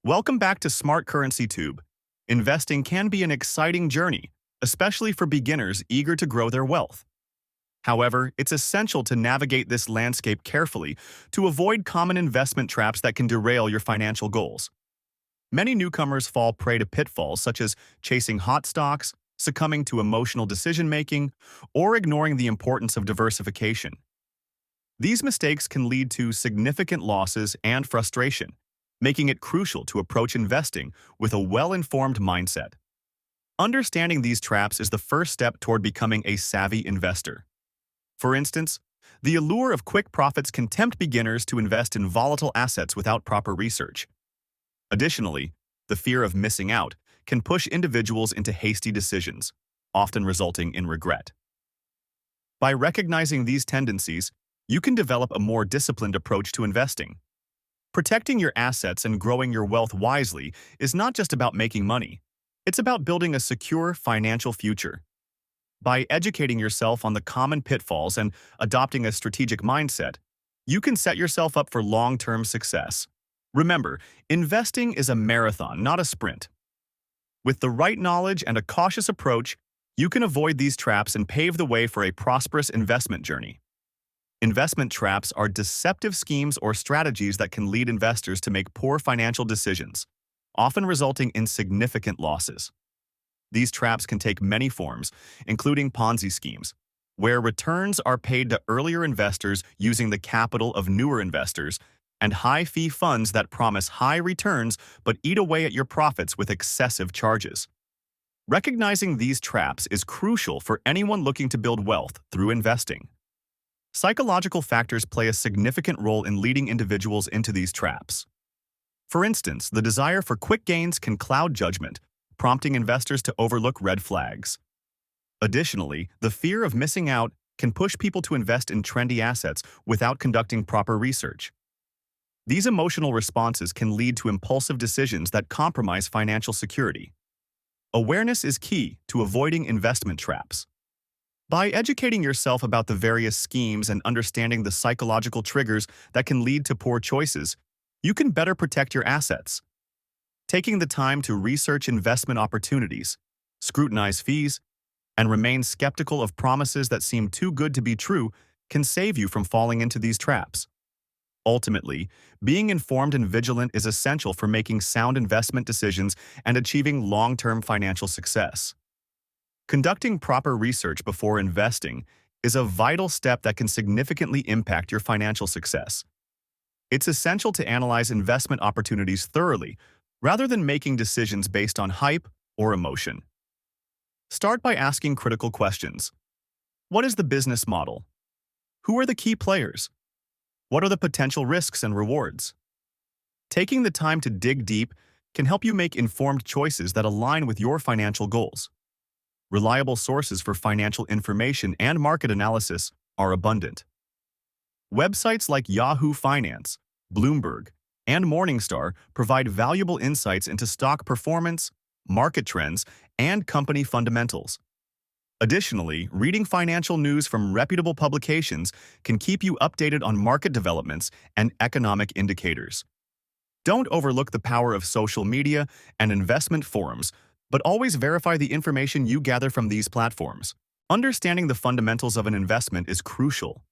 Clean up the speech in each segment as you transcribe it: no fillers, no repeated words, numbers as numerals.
Welcome back to Smart Currency Tube. Investing can be an exciting journey, especially for beginners eager to grow their wealth. However, it's essential to navigate this landscape carefully to avoid common investment traps that can derail your financial goals. Many newcomers fall prey to pitfalls such as chasing hot stocks, succumbing to emotional decision-making, or ignoring the importance of diversification. These mistakes can lead to significant losses and frustration, making it crucial to approach investing with a well-informed mindset. Understanding these traps is the first step toward becoming a savvy investor. For instance, the allure of quick profits can tempt beginners to invest in volatile assets without proper research. Additionally, the fear of missing out can push individuals into hasty decisions, often resulting in regret. By recognizing these tendencies, you can develop a more disciplined approach to investing. Protecting your assets and growing your wealth wisely is not just about making money. It's about building a secure financial future. By educating yourself on the common pitfalls and adopting a strategic mindset, you can set yourself up for long-term success. Remember, investing is a marathon, not a sprint. With the right knowledge and a cautious approach, you can avoid these traps and pave the way for a prosperous investment journey. Investment traps are deceptive schemes or strategies that can lead investors to make poor financial decisions, often resulting in significant losses. These traps can take many forms, including Ponzi schemes, where returns are paid to earlier investors using the capital of newer investors, and high-fee funds that promise high returns but eat away at your profits with excessive charges. Recognizing these traps is crucial for anyone looking to build wealth through investing. Psychological factors play a significant role in leading individuals into these traps. For instance, the desire for quick gains can cloud judgment, prompting investors to overlook red flags. Additionally, the fear of missing out can push people to invest in trendy assets without conducting proper research. These emotional responses can lead to impulsive decisions that compromise financial security. Awareness is key to avoiding investment traps. By educating yourself about the various schemes and understanding the psychological triggers that can lead to poor choices, you can better protect your assets. Taking the time to research investment opportunities, scrutinize fees, and remain skeptical of promises that seem too good to be true can save you from falling into these traps. Ultimately, being informed and vigilant is essential for making sound investment decisions and achieving long-term financial success. Conducting proper research before investing is a vital step that can significantly impact your financial success. It's essential to analyze investment opportunities thoroughly, rather than making decisions based on hype or emotion. Start by asking critical questions. What is the business model? Who are the key players? What are the potential risks and rewards? Taking the time to dig deep can help you make informed choices that align with your financial goals. Reliable sources for financial information and market analysis are abundant. Websites like Yahoo Finance, Bloomberg, and Morningstar provide valuable insights into stock performance, market trends, and company fundamentals. Additionally, reading financial news from reputable publications can keep you updated on market developments and economic indicators. Don't overlook the power of social media and investment forums, but always verify the information you gather from these platforms. Understanding the fundamentals of an investment is crucial.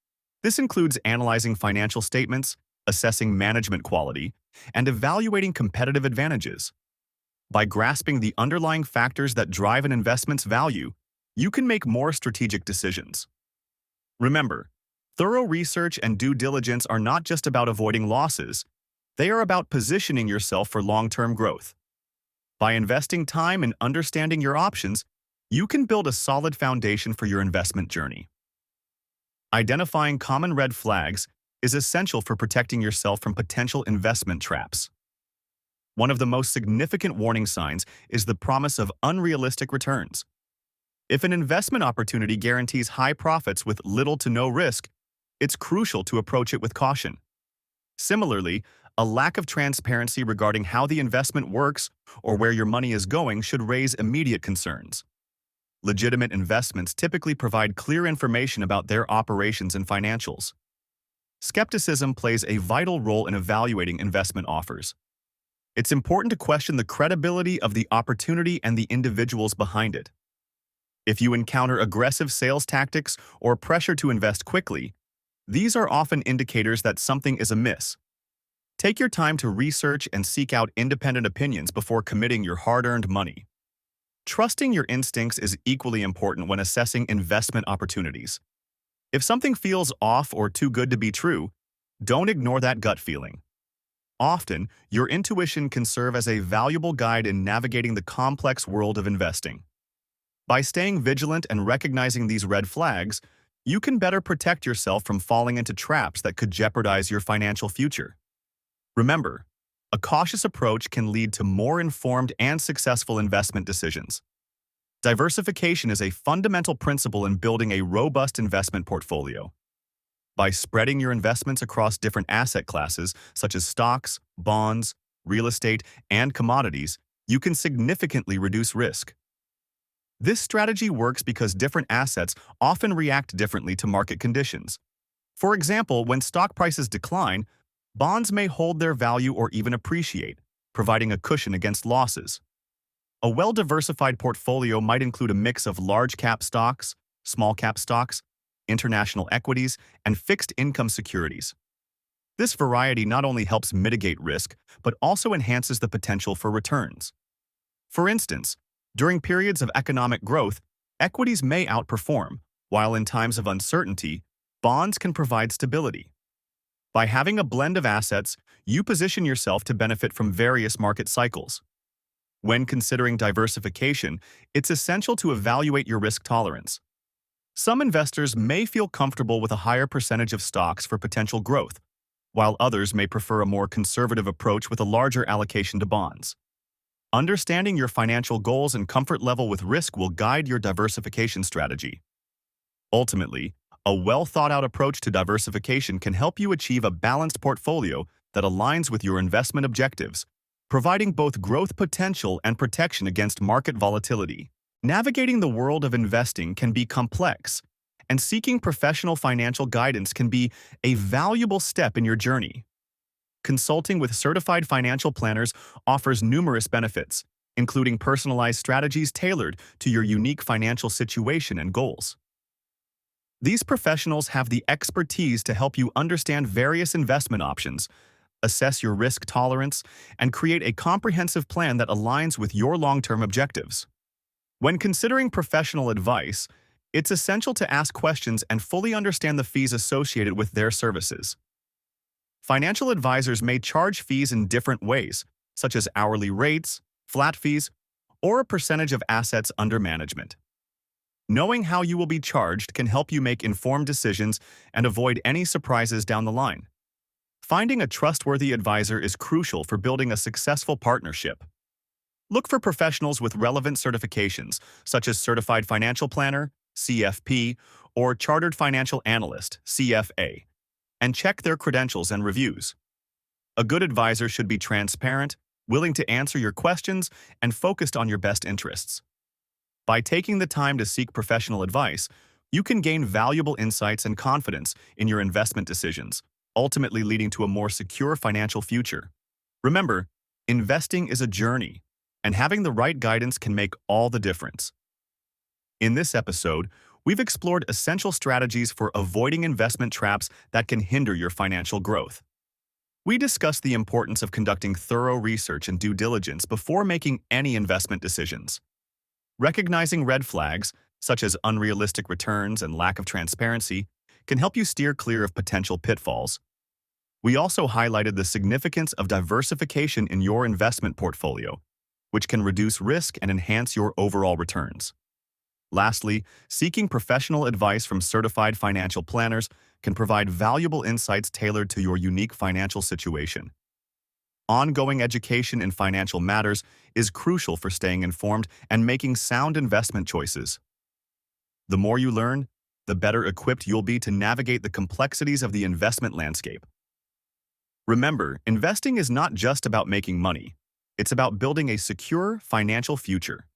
This includes analyzing financial statements, assessing management quality, and evaluating competitive advantages. By grasping the underlying factors that drive an investment's value, you can make more strategic decisions. Remember, thorough research and due diligence are not just about avoiding losses, they are about positioning yourself for long-term growth. By investing time and understanding your options, you can build a solid foundation for your investment journey. Identifying common red flags is essential for protecting yourself from potential investment traps. One of the most significant warning signs is the promise of unrealistic returns. If an investment opportunity guarantees high profits with little to no risk, it's crucial to approach it with caution. Similarly, a lack of transparency regarding how the investment works or where your money is going should raise immediate concerns. Legitimate investments typically provide clear information about their operations and financials. Skepticism plays a vital role in evaluating investment offers. It's important to question the credibility of the opportunity and the individuals behind it. If you encounter aggressive sales tactics or pressure to invest quickly, these are often indicators that something is amiss. Take your time to research and seek out independent opinions before committing your hard-earned money. Trusting your instincts is equally important when assessing investment opportunities. If something feels off or too good to be true, don't ignore that gut feeling. Often, your intuition can serve as a valuable guide in navigating the complex world of investing. By staying vigilant and recognizing these red flags, you can better protect yourself from falling into traps that could jeopardize your financial future. Remember, a cautious approach can lead to more informed and successful investment decisions. Diversification is a fundamental principle in building a robust investment portfolio. By spreading your investments across different asset classes, such as stocks, bonds, real estate, and commodities, you can significantly reduce risk. This strategy works because different assets often react differently to market conditions. For example, when stock prices decline, bonds may hold their value or even appreciate, providing a cushion against losses. A well-diversified portfolio might include a mix of large-cap stocks, small-cap stocks, international equities, and fixed-income securities. This variety not only helps mitigate risk, but also enhances the potential for returns. For instance, during periods of economic growth, equities may outperform, while in times of uncertainty, bonds can provide stability. By having a blend of assets, you position yourself to benefit from various market cycles. When considering diversification, it's essential to evaluate your risk tolerance. Some investors may feel comfortable with a higher percentage of stocks for potential growth, while others may prefer a more conservative approach with a larger allocation to bonds. Understanding your financial goals and comfort level with risk will guide your diversification strategy. Ultimately, a well-thought-out approach to diversification can help you achieve a balanced portfolio that aligns with your investment objectives, providing both growth potential and protection against market volatility. Navigating the world of investing can be complex, and seeking professional financial guidance can be a valuable step in your journey. Consulting with certified financial planners offers numerous benefits, including personalized strategies tailored to your unique financial situation and goals. These professionals have the expertise to help you understand various investment options, assess your risk tolerance, and create a comprehensive plan that aligns with your long-term objectives. When considering professional advice, it's essential to ask questions and fully understand the fees associated with their services. Financial advisors may charge fees in different ways, such as hourly rates, flat fees, or a percentage of assets under management. Knowing how you will be charged can help you make informed decisions and avoid any surprises down the line. Finding a trustworthy advisor is crucial for building a successful partnership. Look for professionals with relevant certifications, such as Certified Financial Planner, CFP, or Chartered Financial Analyst, CFA, and check their credentials and reviews. A good advisor should be transparent, willing to answer your questions, and focused on your best interests. By taking the time to seek professional advice, you can gain valuable insights and confidence in your investment decisions, ultimately leading to a more secure financial future. Remember, investing is a journey, and having the right guidance can make all the difference. In this episode, we've explored essential strategies for avoiding investment traps that can hinder your financial growth. We discussed the importance of conducting thorough research and due diligence before making any investment decisions. Recognizing red flags, such as unrealistic returns and lack of transparency, can help you steer clear of potential pitfalls. We also highlighted the significance of diversification in your investment portfolio, which can reduce risk and enhance your overall returns. Lastly, seeking professional advice from certified financial planners can provide valuable insights tailored to your unique financial situation. Ongoing education in financial matters is crucial for staying informed and making sound investment choices. The more you learn, the better equipped you'll be to navigate the complexities of the investment landscape. Remember, investing is not just about making money. It's about building a secure financial future.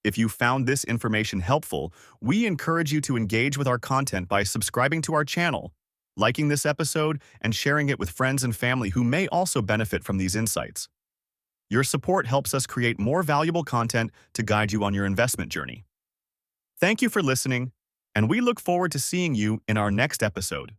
If you found this information helpful, we encourage you to engage with our content by subscribing to our channel, liking this episode, and sharing it with friends and family who may also benefit from these insights. Your support helps us create more valuable content to guide you on your investment journey. Thank you for listening, and we look forward to seeing you in our next episode.